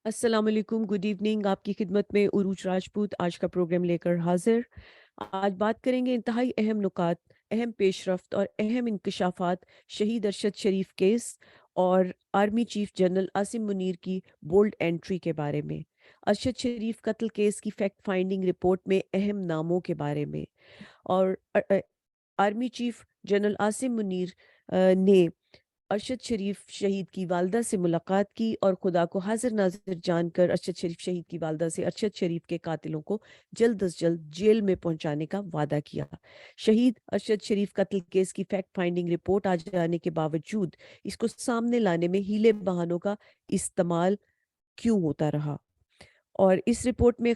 السلام علیکم، good evening. آپ کی خدمت میں عروج راجپوت آج کا پروگرام لے کر حاضر. آج بات کریں گے انتہائی اہم نکات، اہم پیش رفت اور اہم انکشافات شہید ارشد شریف کیس اور army chief general Asim Munir کی بولڈ انٹری کے بارے میں. ارشد شریف قتل کیس کی فیکٹ فائنڈنگ رپورٹ میں اہم ناموں کے بارے میں، اور army chief general Asim Munir نے ارشد شریف شہید کی والدہ سے ملاقات کی اور خدا کو حاضر ناظر جان کر ارشد شریف شہید کی والدہ سے ارشد شریف کے قاتلوں کو جلد از جلد جیل میں پہنچانے کا وعدہ کیا. شہید ارشد شریف قتل کیس کی فیکٹ فائنڈنگ رپورٹ آ جانے کے باوجود اس کو سامنے لانے میں ہیلے بہانوں کا استعمال کیوں ہوتا رہا، اور اس رپورٹ میں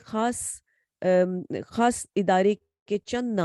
خاص ادارے کے چند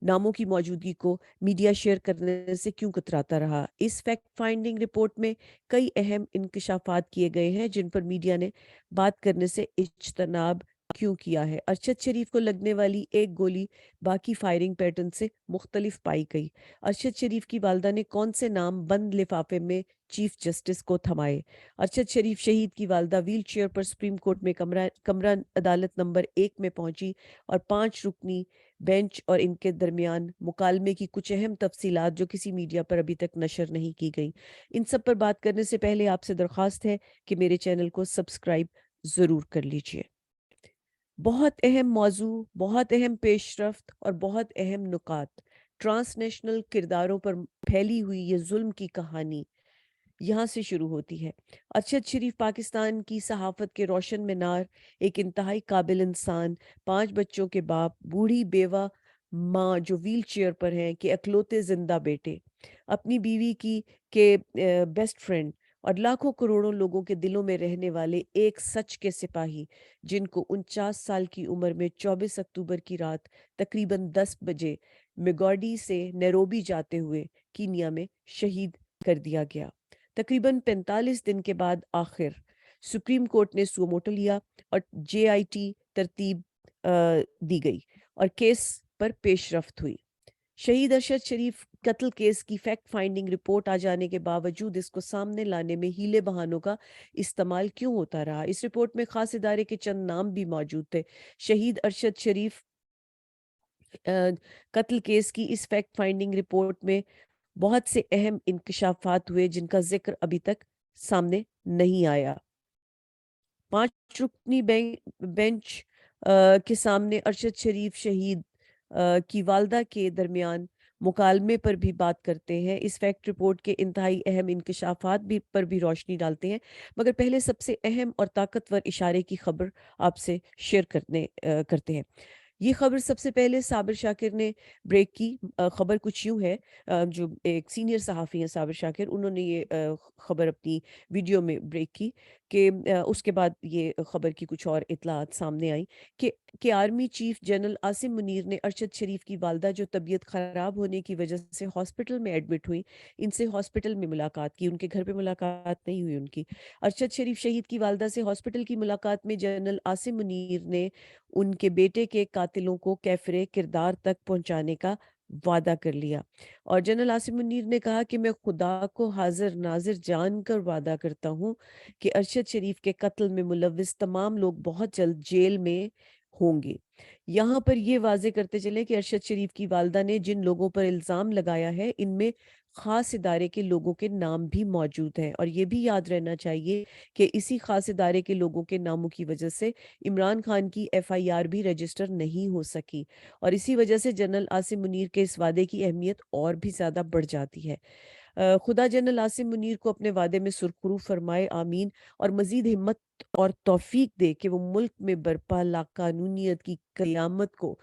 ناموں کی موجودگی کو میڈیا شیئر کرنے سے کیوں کتراتا رہا. اس فیکٹ فائنڈنگ رپورٹ میں کئی اہم انکشافات کیے گئے ہیں جن پر میڈیا نے بات کرنے سے اجتناب کیوں کیا ہے. ارشد شریف کو لگنے والی ایک گولی باقی فائرنگ پیٹرن سے مختلف پائی گئی. ارشد شریف کی والدہ نے کون سے نام بند لفافے میں چیف جسٹس کو تھمائے. ارشد شریف شہید کی والدہ ویل چیئر پر سپریم کورٹ میں کمرہ عدالت نمبر 1 میں پہنچی اور 5 رکنی بینچ اور ان کے درمیان مکالمے کی کچھ اہم تفصیلات جو کسی میڈیا پر ابھی تک نشر نہیں کی گئیں. ان سب پر بات کرنے سے پہلے آپ سے درخواست ہے کہ میرے چینل کو سبسکرائب ضرور کر لیجئے. بہت اہم موضوع، بہت اہم پیش رفت اور بہت اہم نکات. ٹرانس نیشنل کرداروں پر پھیلی ہوئی یہ ظلم کی کہانی یہاں سے شروع ہوتی ہے. ارشد شریف پاکستان کی صحافت کے روشن مینار، ایک انتہائی قابل انسان، 5 بچوں کے باپ، بوڑھی بیوہ ماں جو ویل چیئر پر ہیں، کہ اکلوتے زندہ بیٹے، اپنی بیوی کے بیسٹ فرینڈ اور لاکھوں کروڑوں لوگوں کے دلوں میں رہنے والے ایک سچ کے سپاہی، جن کو 49 سال کی عمر میں 24 اکتوبر کی رات تقریباً 10 بجے میگوڈی سے نیروبی جاتے ہوئے کینیا میں شہید کر دیا گیا. تقریباً 45 دن کے بعد آخر سپریم کورٹ نے سو موٹو لیا اور جے آئی ٹی ترتیب دی گئی اور کیس پر پیش رفت ہوئی. شہید ارشد شریف قتل کیس کی فیکٹ فائنڈنگ رپورٹ آ جانے کے باوجود اس کو سامنے لانے میں ہیلے بہانوں کا استعمال کیوں ہوتا رہا. اس رپورٹ میں خاص ادارے کے چند نام بھی موجود تھے. شہید ارشد شریف قتل کیس کی اس فیکٹ فائنڈنگ رپورٹ میں بہت سے اہم انکشافات ہوئے جن کا ذکر ابھی تک سامنے نہیں آیا. 5 رکنی بینچ کے سامنے ارشد شریف شہید کی والدہ کے درمیان مکالمے پر بھی بات کرتے ہیں. اس فیکٹ رپورٹ کے انتہائی اہم انکشافات پر بھی روشنی ڈالتے ہیں، مگر پہلے سب سے اہم اور طاقتور اشارے کی خبر آپ سے شیئر کرتے ہیں. یہ خبر سب سے پہلے صابر شاکر نے بریک کی. خبر کچھ یوں ہے، جو ایک سینئر صحافی ہیں صابر شاکر، انہوں نے یہ خبر اپنی ویڈیو میں بریک کی کہ اس کے بعد یہ خبر کی کچھ اور اطلاعات سامنے آئیں کہ army chief general Asim Munir نے ارشد شریف کی والدہ جو طبیعت خراب ہونے کی وجہ سے ہاسپٹل میں ایڈمٹ ہوئی، ان سے ہاسپٹل میں ملاقات کی. ان کے گھر پہ ملاقات نہیں ہوئی ان کی. ارشد شریف شہید کی والدہ سے ہاسپٹل کی ملاقات میں جنرل عاصم منیر نے ان کے بیٹے کے قاتلوں کو کیفر کردار تک پہنچانے کا وعدہ کر لیا، اور جنرل عاصم منیر نے کہا کہ میں خدا کو حاضر ناظر جان کر وعدہ کرتا ہوں کہ ارشد شریف کے قتل میں ملوث تمام لوگ بہت جلد جیل میں ہوں گے. یہاں پر یہ واضح کرتے چلیں کہ ارشد شریف کی والدہ نے جن لوگوں پر الزام لگایا ہے ان میں خاص ادارے کے لوگوں کے نام بھی موجود ہیں، اور یہ بھی یاد رہنا چاہیے کہ اسی خاص ادارے کے لوگوں کے ناموں کی وجہ سے عمران خان کی ایف آئی آر بھی رجسٹر نہیں ہو سکی، اور اسی وجہ سے جنرل عاصم منیر کے اس وعدے کی اہمیت اور بھی زیادہ بڑھ جاتی ہے. خدا جنرل عاصم منیر کو اپنے وعدے میں سرخرو فرمائے، آمین، اور مزید ہمت اور توفیق دے کہ وہ ملک میں برپا لاقانونیت کی قیامت کو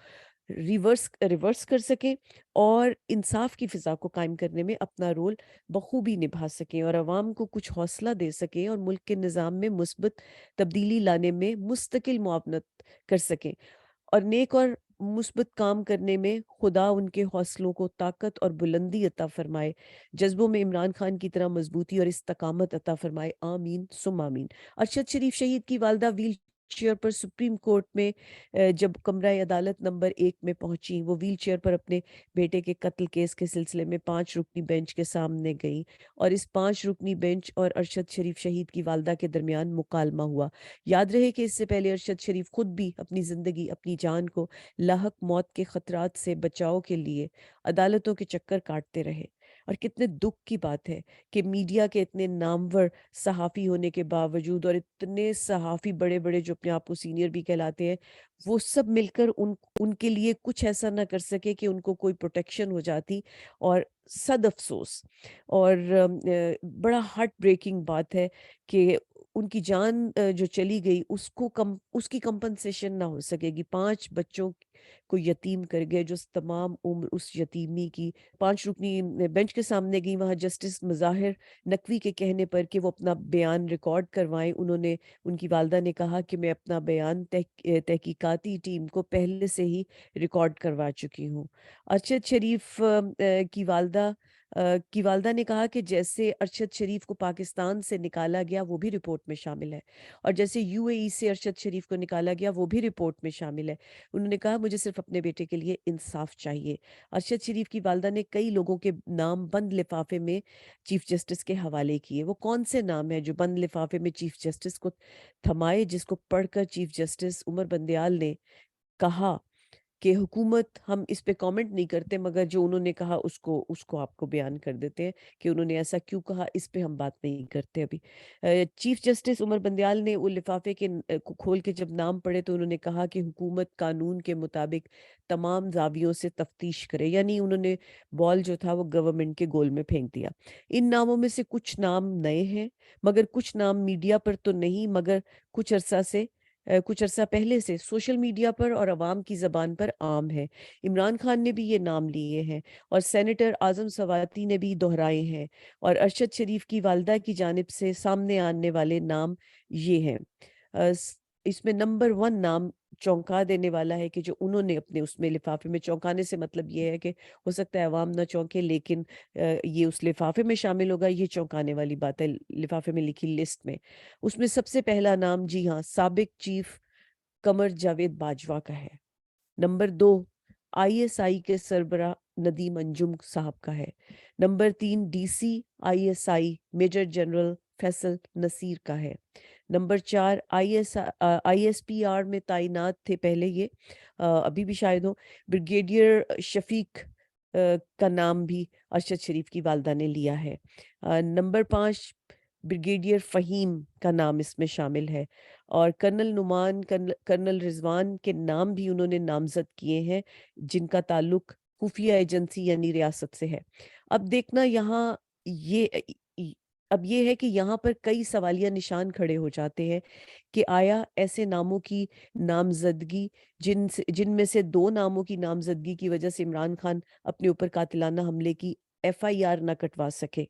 ریورس کر سکیں اور انصاف کی فضا کو قائم کرنے میں اپنا رول بخوبی نبھا سکیں اور عوام کو کچھ حوصلہ دے سکیں اور ملک کے نظام میں مثبت تبدیلی لانے میں مستقل معاونت کر سکیں، اور نیک اور مثبت کام کرنے میں خدا ان کے حوصلوں کو طاقت اور بلندی عطا فرمائے، جذبوں میں عمران خان کی طرح مضبوطی اور استقامت عطا فرمائے، آمین ثم آمین. ارشد شریف شہید کی والدہ ویل چیئر پر سپریم کورٹ میں جب کمرہ عدالت نمبر 1 میں پہنچی، وہ ویل چیئر پر اپنے بیٹے کے قتل کیس کے سلسلے میں 5 رکنی بینچ کے سامنے گئیں، اور اس 5 رکنی بینچ اور ارشد شریف شہید کی والدہ کے درمیان مکالمہ ہوا۔ یاد رہے کہ اس سے پہلے ارشد شریف خود بھی اپنی زندگی، اپنی جان کو لاحق موت کے خطرات سے بچاؤ کے لیے عدالتوں کے چکر کاٹتے رہے۔ اور کتنے دکھ کی بات ہے کہ میڈیا کے اتنے نامور صحافی ہونے کے باوجود، اور اتنے صحافی بڑے بڑے جو اپنے آپ کو سینئر بھی کہلاتے ہیں، وہ سب مل کر ان کے لیے کچھ ایسا نہ کر سکے کہ ان کو کوئی پروٹیکشن ہو جاتی۔ اور صد افسوس اور بڑا ہارٹ بریکنگ بات ہے کہ ان کی جان جو چلی گئی، اس کی کمپنسیشن نہ ہو سکے گی۔ 5 بچوں کو یتیم کر گئے، جو تمام عمر اس یتیمی کی 5 رکنی بینچ کے سامنے گئی۔ وہاں جسٹس مظاہر نقوی کے کہنے پر کہ وہ اپنا بیان ریکارڈ کروائیں، ان کی والدہ نے کہا کہ میں اپنا بیان تحقیقاتی ٹیم کو پہلے سے ہی ریکارڈ کروا چکی ہوں۔ ارشد شریف کی والدہ نے کہا کہ جیسے ارشد شریف کو پاکستان سے نکالا گیا وہ بھی رپورٹ میں شامل ہے، اور جیسے یو اے ای سے ارشد شریف کو نکالا گیا وہ بھی رپورٹ میں شامل ہے۔ انہوں نے کہا مجھے صرف اپنے بیٹے کے لیے انصاف چاہیے۔ ارشد شریف کی والدہ نے کئی لوگوں کے نام بند لفافے میں چیف جسٹس کے حوالے کیے۔ وہ کون سے نام ہیں جو بند لفافے میں چیف جسٹس کو تھمائے، جس کو پڑھ کر چیف جسٹس عمر بندیال نے کہا کہ حکومت ہم اس پہ کامنٹ نہیں کرتے، مگر جو انہوں نے کہا اس کو آپ کو بیان کر دیتے ہیں کہ انہوں نے ایسا کیوں کہا، اس پہ ہم بات نہیں کرتے ابھی۔ چیف جسٹس عمر بندیال نے وہ لفافے کے کو کھول کے جب نام پڑھے تو انہوں نے کہا کہ حکومت قانون کے مطابق تمام زاویوں سے تفتیش کرے، یعنی انہوں نے بال جو تھا وہ گورنمنٹ کے گول میں پھینک دیا۔ ان ناموں میں سے کچھ نام نئے ہیں، مگر کچھ نام میڈیا پر تو نہیں، مگر کچھ عرصہ پہلے سے سوشل میڈیا پر اور عوام کی زبان پر عام ہے۔ عمران خان نے بھی یہ نام لیے ہیں، اور سینیٹر اعظم سواتی نے بھی دہرائے ہیں، اور ارشد شریف کی والدہ کی جانب سے سامنے آنے والے نام یہ ہیں۔ اس میں نمبر 1 نام چونکا دینے والا ہے کہ جو انہوں نے اپنے اس میں لفافے میں، چونکانے سے مطلب یہ ہے کہ ہو سکتا ہے عوام نہ چونکے، لیکن یہ اس لفافے میں شامل ہوگا، یہ چونکانے والی بات ہے لفافے میں لکھی لسٹ میں۔ اس میں سب سے پہلا نام، جی ہاں، سابق چیف قمر جاوید باجوہ کا ہے۔ نمبر 2 آئی ایس آئی کے سربراہ ندیم انجم صاحب کا ہے۔ Number 3 D C I S I major general Faisal Naseer کا ہے۔ Number 4 I S P R میں تعینات تھے پہلے، یہ ابھی بھی شاید ہو، بریگیڈیئر شفیق کا نام بھی ارشد شریف کی والدہ نے لیا ہے۔ نمبر 5 بریگیڈیئر فہیم کا نام اس میں شامل ہے، اور کرنل نعمان، کرنل رضوان کے نام بھی انہوں نے نامزد کیے ہیں، جن کا تعلق خفیہ ایجنسی یعنی ریاست سے ہے۔ اب دیکھنا یہاں یہ اب یہ ہے کہ یہاں پر کئی سوالیہ نشان کھڑے ہو جاتے ہیں کہ آیا ایسے ناموں کی نامزدگی، جن میں سے 2 ناموں کی نامزدگی کی وجہ سے عمران خان اپنے اوپر قاتلانہ حملے کی ایف آئی آر نہ کٹوا سکے،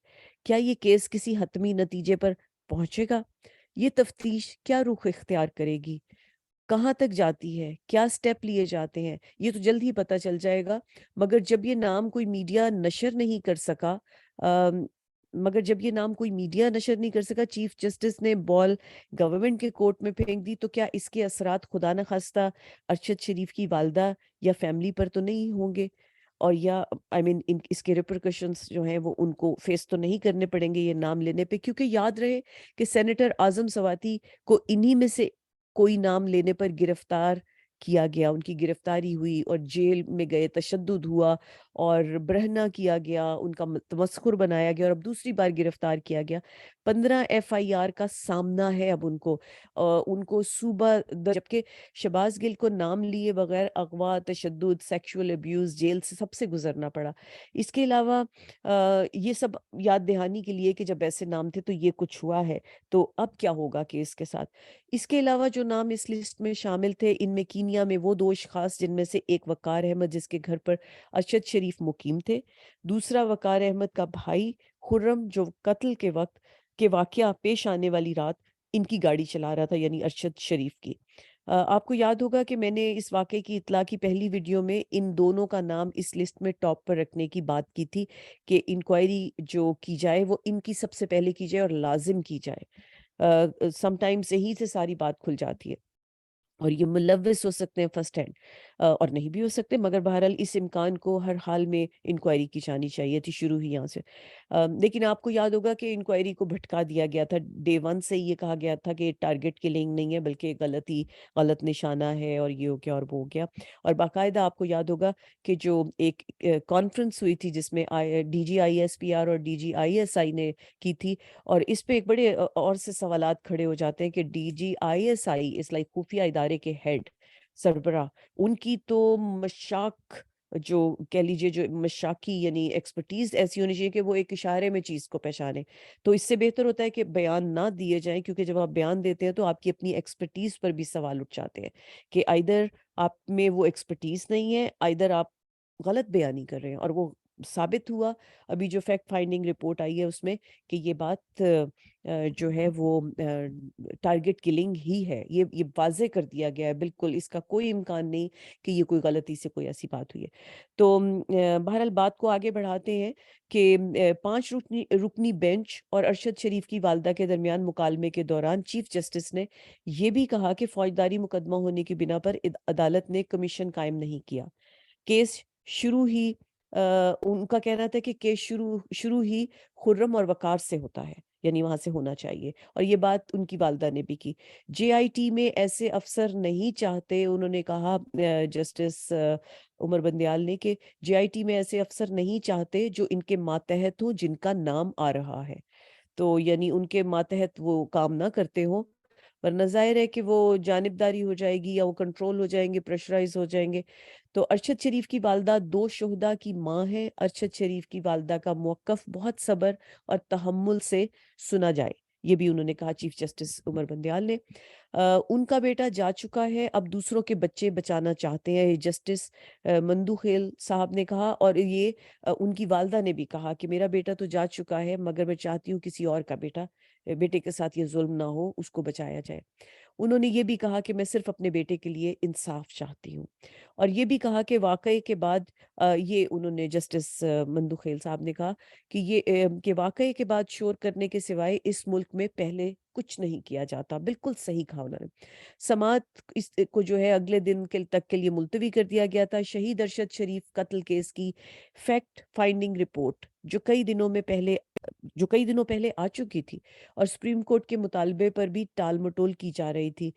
کیا یہ کیس کسی حتمی نتیجے پر پہنچے گا؟ یہ تفتیش کیا رخ اختیار کرے گی؟ کہاں تک جاتی ہے؟ کیا سٹیپ لیے جاتے ہیں؟ یہ تو جلد ہی پتہ چل جائے گا۔ مگر جب یہ نام کوئی میڈیا نشر نہیں کر سکا چیف جسٹس نے بال گورنمنٹ کے کورٹ میں پھینک دی، تو کیا اس کے اثرات خدا نخواستہ ارشد شریف کی والدہ یا فیملی پر تو نہیں ہوں گے؟ اور یا اس کے ریپرکشنز جو ہیں وہ ان کو فیس تو نہیں کرنے پڑیں گے یہ نام لینے پہ؟ کیونکہ یاد رہے کہ سینیٹر اعظم سواتی کو انہی میں سے کوئی نام لینے پر گرفتار کیا گیا، ان کی گرفتاری ہوئی اور جیل میں گئے، تشدد ہوا اور برہنہ کیا گیا، ان کا تمسخر بنایا گیا، اور اب دوسری بار گرفتار کیا گیا۔ 15 ایف آئی آر کا سامنا ہے اب ان کو صوبہ جبکہ شہباز گل کو نام لیے بغیر اغوا، تشدد، سیکشول ابیوز، جیل سے سب سے گزرنا پڑا۔ اس کے علاوہ یہ سب یاد دہانی کے لیے کہ جب ایسے نام تھے تو یہ کچھ ہوا ہے، تو اب کیا ہوگا کیس کے ساتھ۔ اس کے علاوہ جو نام اس لسٹ میں شامل تھے، ان میں کینیا میں وہ 2 اشخاص جن میں سے ایک وقار احمد، جس کے گھر پر ارشد شریف مقیم تھے، دوسرا وقار احمد کا بھائی خرم، جو قتل کے وقت کے واقعہ پیش آنے والی رات ان کی گاڑی چلا رہا تھا، یعنی ارشد شریف کی۔ آپ کو یاد ہوگا کہ میں نے اس واقعے کی اطلاع کی پہلی ویڈیو میں ان دونوں کا نام اس لسٹ میں ٹاپ پر رکھنے کی بات کی تھی کہ انکوائری جو کی جائے وہ ان کی سب سے پہلے کی جائے اور لازم کی جائے۔ سم ٹائمز یہیں سے ساری بات کھل جاتی ہے۔ اور یہ ملوث ہو سکتے ہیں فرسٹ ہینڈ، اور نہیں بھی ہو سکتے، مگر بہرحال اس امکان کو ہر حال میں انکوائری کی جانی چاہیے تھی شروع ہی یہاں سے۔ لیکن آپ کو یاد ہوگا کہ انکوائری کو بھٹکا دیا گیا تھا، ڈے ون سے یہ کہا گیا تھا کہ ٹارگٹ کلنگ نہیں ہے بلکہ غلط نشانہ ہے، اور یہ ہو گیا اور وہ ہو گیا۔ اور باقاعدہ آپ کو یاد ہوگا کہ جو ایک کانفرنس ہوئی تھی جس میں D G I S P R اور D G I S I نے کی تھی، اور اس پہ ایک بڑے اور سے سوالات کھڑے ہو جاتے ہیں کہ D G I S I اس لائک خفیہ ادارے کے ہیڈ سربراہ، ان کی تو مشاق، جو کہہ لیجئے جو مشاقی یعنی ایکسپرٹیز ایسی ہونی چاہیے کہ وہ ایک اشارے میں چیز کو پہچانے۔ تو اس سے بہتر ہوتا ہے کہ بیان نہ دیے جائیں، کیونکہ جب آپ بیان دیتے ہیں تو آپ کی اپنی ایکسپرٹیز پر بھی سوال اٹھ جاتے ہیں کہ آئدر آپ میں وہ ایکسپرٹیز نہیں ہے، آئدر آپ غلط بیانی کر رہے ہیں۔ اور وہ ثابت ہوا، ابھی جو فیکٹ فائنڈنگ رپورٹ آئی ہے اس میں، کہ یہ بات جو ہے وہ ٹارگٹ کلنگ ہی ہے، یہ واضح کر دیا گیا ہے بالکل، اس کا کوئی امکان نہیں کہ یہ کوئی غلطی سے کوئی ایسی بات ہوئی ہے۔ تو بہرحال بات کو آگے بڑھاتے ہیں کہ 5 رکنی بینچ اور ارشد شریف کی والدہ کے درمیان مکالمے کے دوران چیف جسٹس نے یہ بھی کہا کہ فوجداری مقدمہ ہونے کی بنا پر عدالت نے کمیشن قائم نہیں کیا۔ کیس شروع ہی ان کا کہنا تھا کہ کیس شروع ہی خرم اور وقار سے ہوتا ہے، یعنی وہاں سے ہونا چاہیے، اور یہ بات ان کی والدہ نے بھی کی۔ جے آئی ٹی میں ایسے افسر نہیں چاہتے، انہوں نے کہا جسٹس عمر بندیال نے، کہ جے آئی ٹی میں ایسے افسر نہیں چاہتے جو ان کے ماتحت ہوں جن کا نام آ رہا ہے، تو یعنی ان کے ماتحت وہ کام نہ کرتے ہوں، ورنہ ظاہر ہے کہ وہ جانبداری ہو جائے گی یا وہ کنٹرول ہو جائیں گے، پریشرائز ہو جائیں گے۔ تو ارشد شریف کی والدہ 2 شہداء کی ماں ہے، ارشد شریف کی والدہ کا موقف بہت صبر اور تحمل سے سنا جائے، یہ بھی انہوں نے کہا چیف جسٹس عمر بندیال نے۔ ان کا بیٹا جا چکا ہے، اب دوسروں کے بچے بچانا چاہتے ہیں، یہ جسٹس مندو خیل صاحب نے کہا، اور یہ ان کی والدہ نے بھی کہا کہ میرا بیٹا تو جا چکا ہے، مگر میں چاہتی ہوں کسی اور کا بیٹے کے ساتھ یہ ظلم نہ ہو، اس کو بچایا جائے۔ انہوں نے یہ بھی کہا کہ میں صرف اپنے بیٹے کے لیے انصاف چاہتی ہوں، اور یہ بھی کہا کہ واقعے کے بعد یہ انہوں نے جسٹس مندو خیل صاحب نے کہا کہ کہ واقعے کے بعد شور کرنے کے سوائے اس ملک میں پہلے کچھ نہیں کیا جاتا۔ بالکل صحیح کہا انہوں نے۔ سماعت اس کو جو ہے اگلے دن تک کے لیے ملتوی کر دیا گیا تھا۔ شہید ارشد شریف قتل کیس کی فیکٹ فائنڈنگ رپورٹ جو کئی دنوں پہلے آ چکی تھی اور سپریم کورٹ کے مطالبے پر بھی ٹال مٹول کی جا رہی تھی،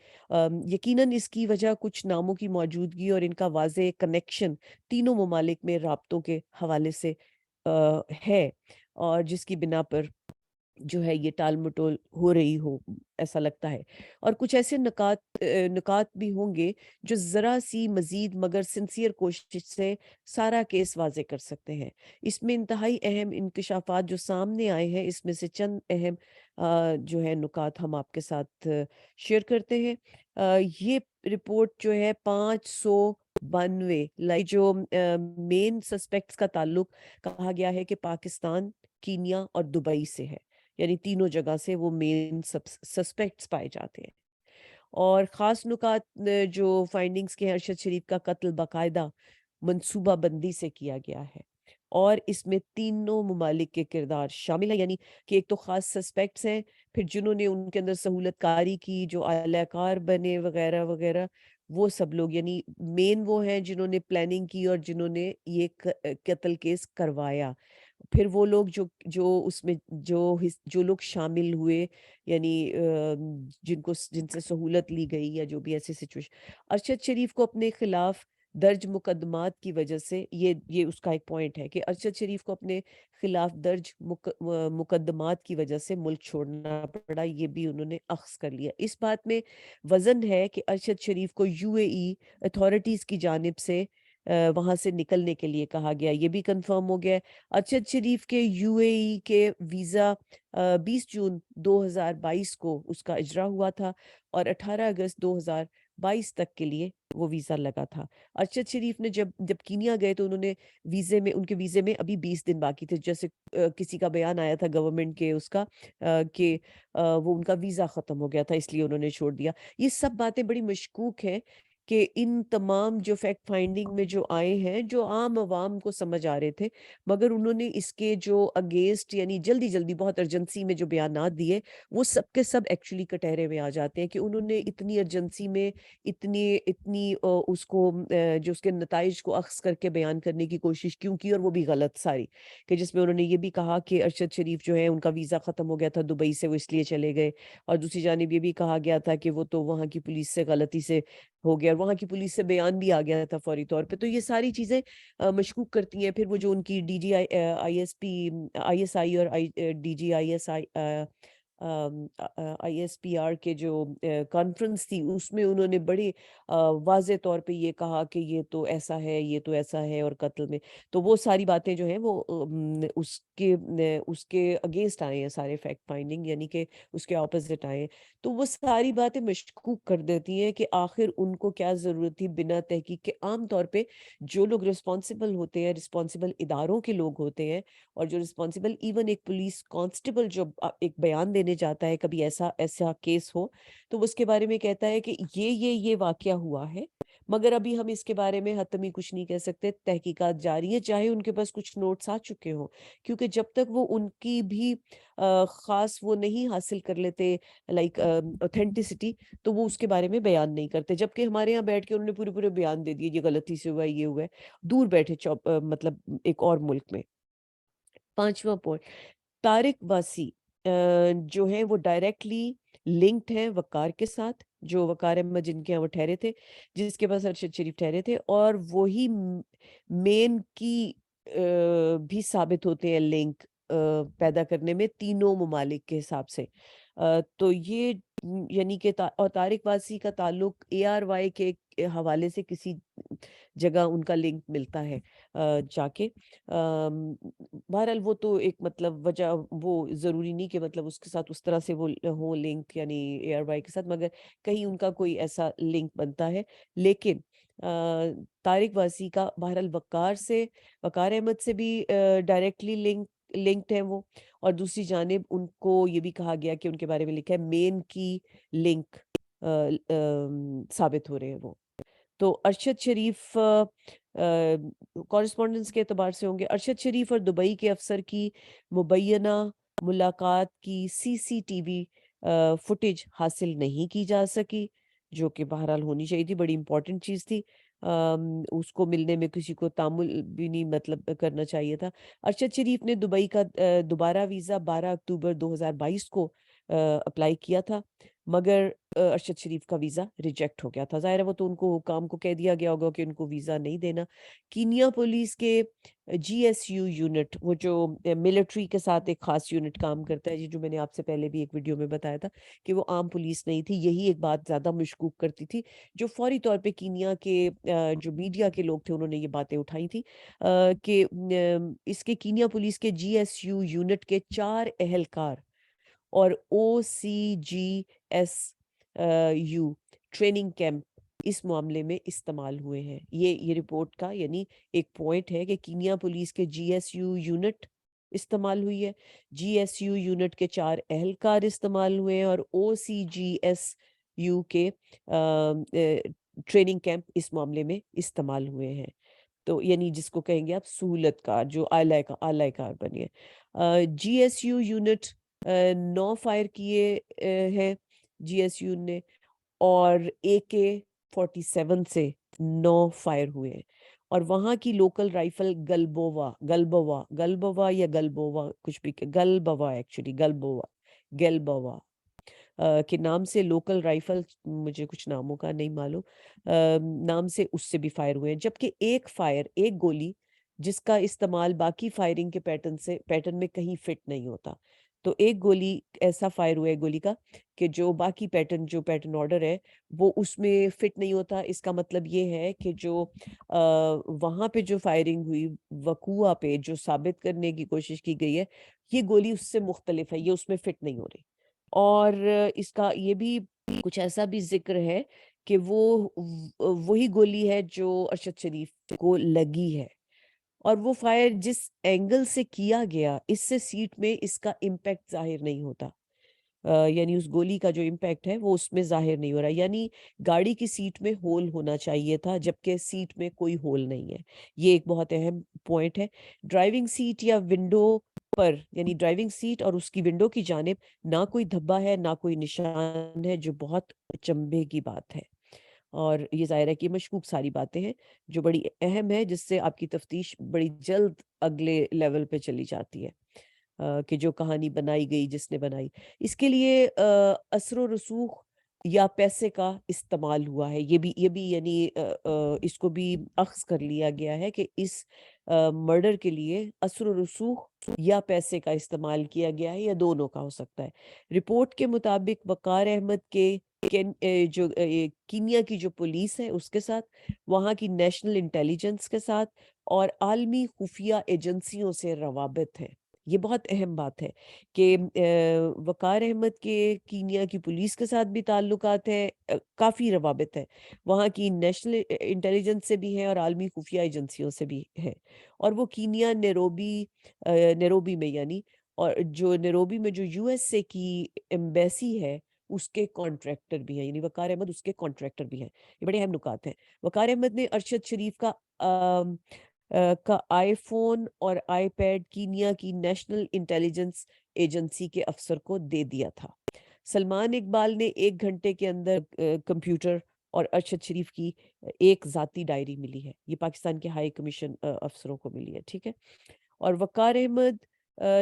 یقیناً اس کی وجہ کچھ ناموں کی موجودگی اور ان کا واضح کنیکشن تینوں ممالک میں رابطوں کے حوالے سے ہے، اور جس کی بنا پر جو ہے یہ ٹال مٹول ہو رہی ہو، ایسا لگتا ہے۔ اور کچھ ایسے نکات بھی ہوں گے جو ذرا سی مزید مگر سنسیئر کوشش سے سارا کیس واضح کر سکتے ہیں۔ اس میں انتہائی اہم انکشافات جو سامنے آئے ہیں، اس میں سے چند اہم جو ہے نکات ہم آپ کے ساتھ شیئر کرتے ہیں۔ یہ رپورٹ جو ہے 592 جو مین سسپیکٹس کا تعلق کہا گیا ہے کہ پاکستان، کینیا اور دبئی سے ہے، یعنی تینوں جگہ سے وہ مین سسپیکٹس پائے جاتے ہیں۔ اور خاص نکات جو فائنڈنگز کے ہیں، ارشد شریف کا قتل باقاعدہ منصوبہ بندی سے کیا گیا ہے، اور اس میں تینوں ممالک کے کردار شامل ہیں، یعنی کہ ایک تو خاص سسپیکٹس ہیں، پھر جنہوں نے ان کے اندر سہولت کاری کی، جو اعلی کار بنے وغیرہ وغیرہ، وہ سب لوگ، یعنی مین وہ ہیں جنہوں نے پلاننگ کی اور جنہوں نے یہ قتل کیس کروایا۔ پھر وہ لوگ جو اس میں جو لوگ شامل ہوئے، یعنی جن سے سہولت لی گئی یا جو بھی ایسی سچویشن، ارشد شریف کو اپنے خلاف درج مقدمات کی وجہ سے یہ اس کا ایک پوائنٹ ہے کہ ارشد شریف کو اپنے خلاف درج مقدمات کی وجہ سے ملک چھوڑنا پڑا، یہ بھی انہوں نے اخذ کر لیا۔ اس بات میں وزن ہے کہ ارشد شریف کو یو اے ای اتھارٹیز کی جانب سے وہاں سے نکلنے کے لیے کہا گیا، یہ بھی کنفرم ہو گیا ہے۔ ارشد شریف کے یو اے ای کے ویزا 20 جون 2022 کو اس کا اجرا ہوا تھا، اور 18 اگست 2022 تک کے لیے وہ ویزا لگا تھا۔ ارشد شریف نے جب کینیا گئے تو انہوں نے ان کے ویزے میں ابھی 20 دن باقی تھے، جیسے کسی کا بیان آیا تھا گورنمنٹ کے اس کا کہ وہ ان کا ویزا ختم ہو گیا تھا، اس لیے انہوں نے چھوڑ دیا۔ یہ سب باتیں بڑی مشکوک ہیں کہ ان تمام جو فیکٹ فائنڈنگ میں جو آئے ہیں جو عام عوام کو سمجھ آ رہے تھے، مگر انہوں نے اس کے جو اگینسٹ یعنی جلدی جلدی بہت ارجنسی میں جو بیانات دیے وہ سب کے سب ایکچولی کٹہرے میں آ جاتے ہیں کہ انہوں نے اتنی ارجنسی میں اتنی اتنی اس کو جو اس کے نتائج کو اخذ کر کے بیان کرنے کی کوشش کیوں کی، اور وہ بھی غلط ساری، کہ جس میں انہوں نے یہ بھی کہا کہ ارشد شریف جو ہے ان کا ویزا ختم ہو گیا تھا دبئی سے، وہ اس لیے چلے گئے، اور دوسری جانب یہ بھی کہا گیا تھا کہ وہ تو وہاں کی پولیس سے غلطی سے ہو گیا، اور وہاں کی پولیس سے بیان بھی آ گیا تھا فوری طور پہ۔ تو یہ ساری چیزیں مشکوک کرتی ہیں۔ پھر وہ جو ان کی D G I S P I S I اور D G I S I S P R کے جو کانفرنس تھی، اس میں انہوں نے بڑے واضح طور پہ یہ کہا کہ یہ تو ایسا ہے، یہ تو ایسا ہے، اور قتل میں تو وہ ساری باتیں جو ہیں وہ اس کے اگینسٹ آئے ہیں، سارے فیکٹ فائنڈنگ یعنی کہ اس کے اپوزٹ آئے ہیں۔ تو وہ ساری باتیں مشکوک کر دیتی ہیں کہ آخر ان کو کیا ضرورت تھی بنا تحقیق کے۔ عام طور پہ جو لوگ رسپانسیبل ہوتے ہیں، رسپانسیبل اداروں کے لوگ ہوتے ہیں، اور جو رسپانسیبل ایون ایک پولیس کانسٹیبل جو ایک بیان دینے جاتا ہے، کبھی ایسا ایسا کیس ہو تو وہ اس کے بارے میں کہتا ہے کہ یہ واقعہ ہوا ہے، مگر ابھی ہم اس کے بارے میں حتمی کچھ نہیں کہہ سکتے، تحقیقات جاری ہے، چاہے ان کے پاس کچھ نوٹس آ چکے ہوں، کیونکہ جب تک وہ ان کی بھی خاص وہ نہیں حاصل کر لیتے لائک اوتھینٹسٹی، تو وہ اس کے بارے میں بیان نہیں کرتے۔ جبکہ ہمارے یہاں بیٹھ کے انہوں نے پورے پورے بیان دے دیے، یہ غلطی سے ہوا ہے، یہ ہوا ہے، دور بیٹھے مطلب ایک اور ملک میں۔ پانچواں پوائنٹ، طارق واسی جو ہیں وہ ڈائریکٹلی لنکڈ ہیں وقار کے ساتھ، جو وقار احمد جن کے یہاں وہ ٹھہرے تھے، جس کے پاس ارشد شریف ٹھہرے تھے، اور وہی مین کی بھی ثابت ہوتے ہیں لنک پیدا کرنے میں تینوں ممالک کے حساب سے۔ تو یہ یعنی کہ اور طارق واسی کا تعلق اے آر وائی کے حوالے سے کسی جگہ ان کا لنک ملتا ہے جا کے۔ بہرحال وہ تو ایک مطلب وجہ، وہ ضروری نہیں کہ مطلب اس کے ساتھ اس طرح سے وہ ہو لنک یعنی اے آر وائی کے ساتھ، مگر کہیں ان کا کوئی ایسا لنک بنتا ہے۔ لیکن طارق واسی کا بہرحال وقار احمد سے بھی ڈائریکٹلی لنکڈ ہیں وہ، اور دوسری جانب ان کو یہ بھی کہا گیا کہ ان کے بارے میں لکھا ہے مین کی لنک ثابت ہو رہے ہیں وہ۔ تو ارشد شریف کورسپونڈنس کے اعتبار سے ہوں گے۔ ارشد شریف اور دبئی کے افسر کی مبینہ ملاقات کی سی سی ٹی وی فوٹیج حاصل نہیں کی جا سکی، جو کہ بہرحال ہونی چاہیے تھی، بڑی امپورٹنٹ چیز تھی۔ اس کو ملنے میں کسی کو تعامل بھی نہیں مطلب کرنا چاہیے تھا۔ ارشد شریف نے دبئی کا دوبارہ ویزا 12 اکتوبر 2022 کو اپلائی کیا تھا، مگر ارشد شریف کا ویزا ریجیکٹ ہو گیا تھا۔ ظاہر ہے وہ تو ان کو حکام کو کہہ دیا گیا ہوگا کہ ان کو ویزا نہیں دینا۔ کینیا پولیس کے جی ایس یو یونٹ، وہ جو ملٹری کے ساتھ ایک خاص یونٹ کام کرتا ہے، جو میں نے آپ سے پہلے بھی ایک ویڈیو میں بتایا تھا کہ وہ عام پولیس نہیں تھی، یہی ایک بات زیادہ مشکوک کرتی تھی، جو فوری طور پہ کینیا کے جو میڈیا کے لوگ تھے انہوں نے یہ باتیں اٹھائی تھی کہ اس کے کینیا پولیس کے جی ایس یو یونٹ کے 4 اہلکار اور او سی جی ایس یو ٹریننگ کیمپ اس معاملے میں استعمال ہوئے ہیں۔ یہ رپورٹ کا یعنی ایک پوائنٹ ہے کہ کینیا پولیس کے جی ایس یو یونٹ استعمال ہوئی ہے، جی ایس یو یونٹ کے 4 اہلکار استعمال ہوئے ہیں، اور او سی جی ایس یو کے ٹریننگ کیمپ اس معاملے میں استعمال ہوئے ہیں۔ تو یعنی جس کو کہیں گے آپ سہولت کار، جو اعلی کار بنی ہے۔ جی ایس یو یونٹ 9 فائر کیے ہیں جی ایس یو نے، اور اے کے 47 سے 9 فائر ہوئے ہیں، اور وہاں کی لوکل رائفل گلبوا یا گلبووا کچھ بھی، گلبوا ایکچولی گلبوا کے نام سے لوکل رائفل، مجھے کچھ ناموں کا نہیں معلوم، نام سے اس سے بھی فائر ہوئے ہیں، جبکہ ایک گولی جس کا استعمال باقی فائرنگ کے پیٹرن میں کہیں فٹ نہیں ہوتا، تو ایک گولی ایسا فائر ہوا ہے گولی کا کہ جو باقی جو پیٹرن آرڈر ہے وہ اس میں فٹ نہیں ہوتا۔ اس کا مطلب یہ ہے کہ جو وہاں پہ جو فائرنگ ہوئی وقوع پہ جو ثابت کرنے کی کوشش کی گئی ہے، یہ گولی اس سے مختلف ہے، یہ اس میں فٹ نہیں ہو رہی۔ اور اس کا یہ بھی کچھ ایسا بھی ذکر ہے کہ وہی گولی ہے جو ارشد شریف کو لگی ہے، اور وہ فائر جس اینگل سے کیا گیا اس سے سیٹ میں اس کا امپیکٹ ظاہر نہیں ہوتا۔ یعنی اس گولی کا جو امپیکٹ ہے وہ اس میں ظاہر نہیں ہو رہا، یعنی گاڑی کی سیٹ میں ہول ہونا چاہیے تھا جبکہ سیٹ میں کوئی ہول نہیں ہے۔ یہ ایک بہت اہم پوائنٹ ہے۔ ڈرائیونگ سیٹ یا ونڈو پر، یعنی ڈرائیونگ سیٹ اور اس کی ونڈو کی جانب نہ کوئی دھبا ہے نہ کوئی نشان ہے، جو بہت چنبے کی بات ہے۔ اور یہ ظاہر ہے کہ مشکوک ساری باتیں ہیں جو بڑی اہم ہے، جس سے آپ کی تفتیش بڑی جلد اگلے لیول پہ چلی جاتی ہے، کہ جو کہانی بنائی گئی جس نے بنائی، اس کے لیے اثر و رسوخ یا پیسے کا استعمال ہوا ہے۔ یہ بھی یعنی اس کو بھی اخذ کر لیا گیا ہے کہ اس مرڈر کے لیے اثر و رسوخ یا پیسے کا استعمال کیا گیا ہے، یا دونوں کا ہو سکتا ہے۔ رپورٹ کے مطابق وقار احمد کے کینیا کی جو پولیس ہے اس کے ساتھ، وہاں کی نیشنل انٹیلیجنس کے ساتھ اور عالمی خفیہ ایجنسیوں سے روابط ہیں۔ یہ بہت اہم بات ہے کہ وقار احمد کے کینیا کی پولیس کے ساتھ بھی تعلقات ہیں، کافی روابط ہیں، وہاں کی نیشنل انٹیلیجنس سے بھی ہیں اور عالمی خفیہ ایجنسیوں سے بھی ہیں، اور وہ کینیا نیروبی میں، یعنی اور جو نیروبی میں جو یو ایس اے کی ایمبیسی ہے اس کے کانٹریکٹر بھی ہیں، یعنی وقار احمد اس کے کانٹریکٹر بھی ہیں۔ یہ بڑے اہم نکات ہیں۔ وقار احمد نے ارشد شریف کا آئی فون اور آئی پیڈ کینیا کی نیشنل انٹیلیجنس ایجنسی کے افسر کو دے دیا تھا۔ سلمان اقبال نے 1 گھنٹے کے اندر کمپیوٹر اور ارشد شریف کی ایک ذاتی ڈائری ملی ہے، یہ پاکستان کے ہائی کمیشن افسروں کو ملی ہے، ٹھیک ہے۔ اور وقار احمد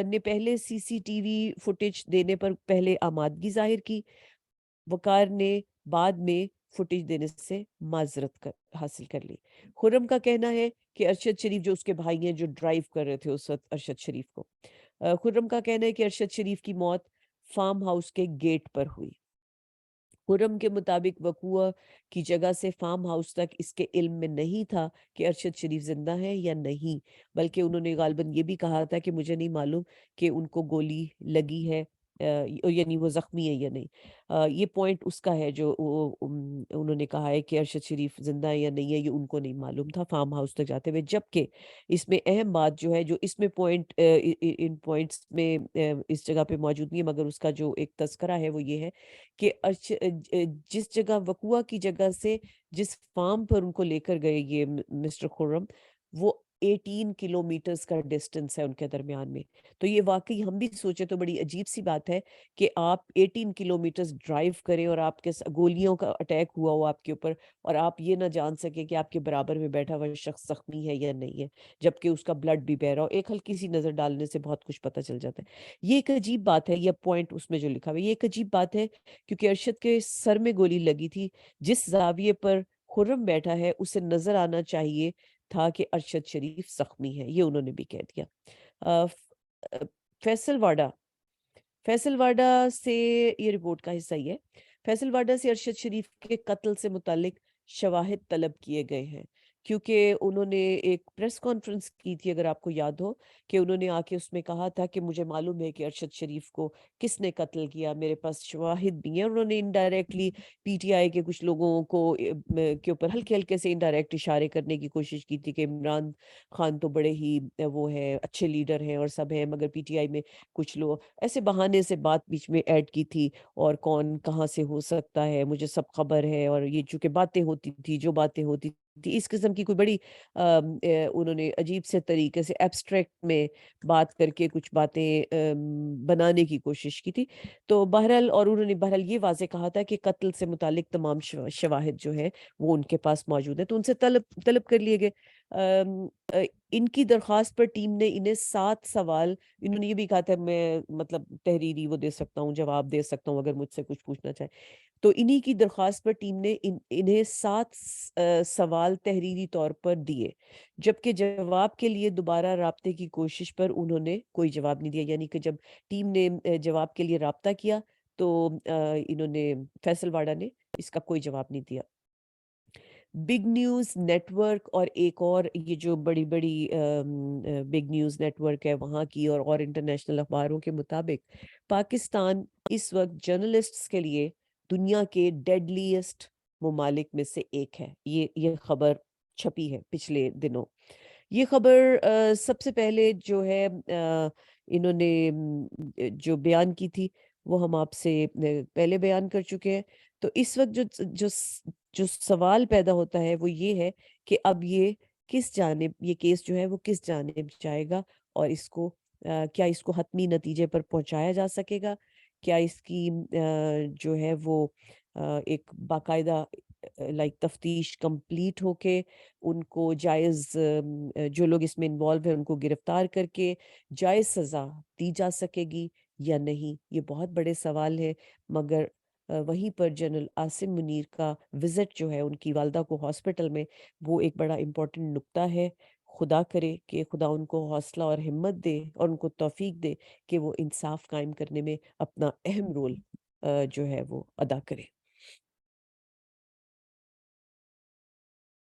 نے پہلے سی سی ٹی وی فوٹیج دینے پر پہلے آمادگی ظاہر کی، وقار نے بعد میں فوٹیج دینے سے معذرت حاصل کر لی۔ خرم کا کہنا ہے کہ ارشد شریف، جو اس کے بھائی ہیں جو ڈرائیو کر رہے تھے اس وقت ارشد شریف کو، خرم کا کہنا ہے کہ ارشد شریف کی موت فارم ہاؤس کے گیٹ پر ہوئی۔ خرم کے مطابق وقوع کی جگہ سے فارم ہاؤس تک اس کے علم میں نہیں تھا کہ ارشد شریف زندہ ہے یا نہیں، بلکہ انہوں نے غالباً یہ بھی کہا تھا کہ مجھے نہیں معلوم کہ ان کو گولی لگی ہے، یعنی وہ زخمی ہے یا نہیں۔ یہ پوائنٹ اس کا ہے جو انہوں نے کہا ہے کہ ارشد شریف زندہ ہے یا نہیں ہے، یہ ان کو نہیں معلوم تھا فارم ہاؤس تک جاتے ہوئے۔ جبکہ اس میں اہم بات جو ہے، جو اس میں پوائنٹ ان پوائنٹس میں اس جگہ پہ موجود نہیں ہے، مگر اس کا جو ایک تذکرہ ہے وہ یہ ہے کہ جس جگہ وقوع کی جگہ سے جس فارم پر ان کو لے کر گئے یہ مسٹر خرم، وہ 18 کلومیٹرز کا ڈسٹنس ہے ان کے درمیان میں۔ تو یہ واقعی ہم بھی سوچے تو بڑی عجیب سی بات ہے کہ آپ 18 کلومیٹرز ڈرائیو کریں اور آپ کے گولیوں کا اٹیک ہوا ہو آپ کے اوپر، اور آپ یہ نہ جان سکیں کہ آپ کے برابر میں بیٹھا ہوا شخص زخمی ہے یا نہیں ہے، جبکہ اس کا بلڈ بھی بہہ رہا ہو۔ ایک ہلکی سی نظر ڈالنے سے بہت کچھ پتہ چل جاتا ہے۔ یہ ایک عجیب بات ہے، یہ پوائنٹ اس میں جو لکھا ہوا ہے، یہ ایک عجیب بات ہے، کیونکہ ارشد کے سر میں گولی لگی تھی، جس زاویے پر خرم بیٹھا ہے اسے نظر آنا چاہیے تھا کہ ارشد شریف زخمی ہے، یہ انہوں نے بھی کہہ دیا۔ فیصل واڈا سے یہ رپورٹ کا حصہ ہی ہے۔ فیصل واڈا سے ارشد شریف کے قتل سے متعلق شواہد طلب کیے گئے ہیں، کیونکہ انہوں نے ایک پریس کانفرنس کی تھی، اگر آپ کو یاد ہو، کہ انہوں نے آ کے اس میں کہا تھا کہ مجھے معلوم ہے کہ ارشد شریف کو کس نے قتل کیا، میرے پاس شواہد بھی ہیں۔ انہوں نے انڈائریکٹلی پی ٹی آئی کے کچھ لوگوں کو کے اوپر ہلکے ہلکے سے انڈائریکٹ اشارے کرنے کی کوشش کی تھی کہ عمران خان تو بڑے ہی وہ ہے، اچھے لیڈر ہیں اور سب ہیں، مگر پی ٹی آئی میں کچھ لوگ ایسے بہانے سے بات بیچ میں ایڈ کی تھی، اور کون کہاں سے ہو سکتا ہے، مجھے سب خبر ہے، اور یہ چونکہ باتیں ہوتی تھی جو باتیں ہوتی تھی، اس قسم کی کوئی بڑی انہوں نے عجیب سے طریقے سے ایبسٹریکٹ میں بات کر کے کچھ باتیں بنانے کی کوشش کی تھی۔ تو بہرحال، اور انہوں نے بہرحال یہ واضح کہا تھا کہ قتل سے متعلق تمام شواہد جو ہے وہ ان کے پاس موجود ہے، تو ان سے طلب کر لیے گئے۔ ان کی درخواست پر ٹیم نے انہیں 7 سوال، انہوں نے یہ بھی کہا تھا میں مطلب تحریری وہ دے سکتا ہوں، جواب دے سکتا ہوں اگر مجھ سے کچھ پوچھنا چاہے، تو انہی کی درخواست پر ٹیم نے انہیں 7 سوال تحریری طور پر دیے، جبکہ جواب کے لیے دوبارہ رابطے کی کوشش پر انہوں نے کوئی جواب نہیں دیا، یعنی کہ جب ٹیم نے جواب کے لیے رابطہ کیا تو انہوں نے فیصل واڈا نے اس کا کوئی جواب نہیں دیا۔ بگ نیوز نیٹ ورک اور ایک اور یہ جو بڑی بڑی بگ نیوز نیٹ ورک ہے وہاں کی اور انٹرنیشنل اخباروں کے مطابق پاکستان اس وقت جرنلسٹس کے لیے دنیا کے ڈیڈلیسٹ ممالک میں سے ایک ہے۔ یہ خبر چھپی ہے پچھلے دنوں۔ یہ خبر سب سے پہلے جو ہے انہوں نے جو بیان کی تھی وہ ہم آپ سے پہلے بیان کر چکے ہیں۔ تو اس وقت جو سوال پیدا ہوتا ہے وہ یہ ہے کہ اب یہ کس جانب، یہ کیس جو ہے وہ کس جانب جائے گا، اور اس کو کیا اس کو حتمی نتیجے پر پہنچایا جا سکے گا؟ کیا اس کی جو ہے وہ ایک باقاعدہ لائک تفتیش کمپلیٹ ہو کے ان کو جائز جو لوگ اس میں انوالو ہیں ان کو گرفتار کر کے جائز سزا دی جا سکے گی یا نہیں؟ یہ بہت بڑے سوال ہے، مگر وہیں پر جنرل عاصم منیر کا وزٹ جو ہے ان کی والدہ کو ہاسپٹل میں، وہ ایک بڑا امپورٹنٹ نقطہ ہے۔ خدا کرے کہ خدا ان کو حوصلہ اور ہمت دے اور ان کو توفیق دے کہ وہ انصاف قائم کرنے میں اپنا اہم رول جو ہے وہ ادا کرے۔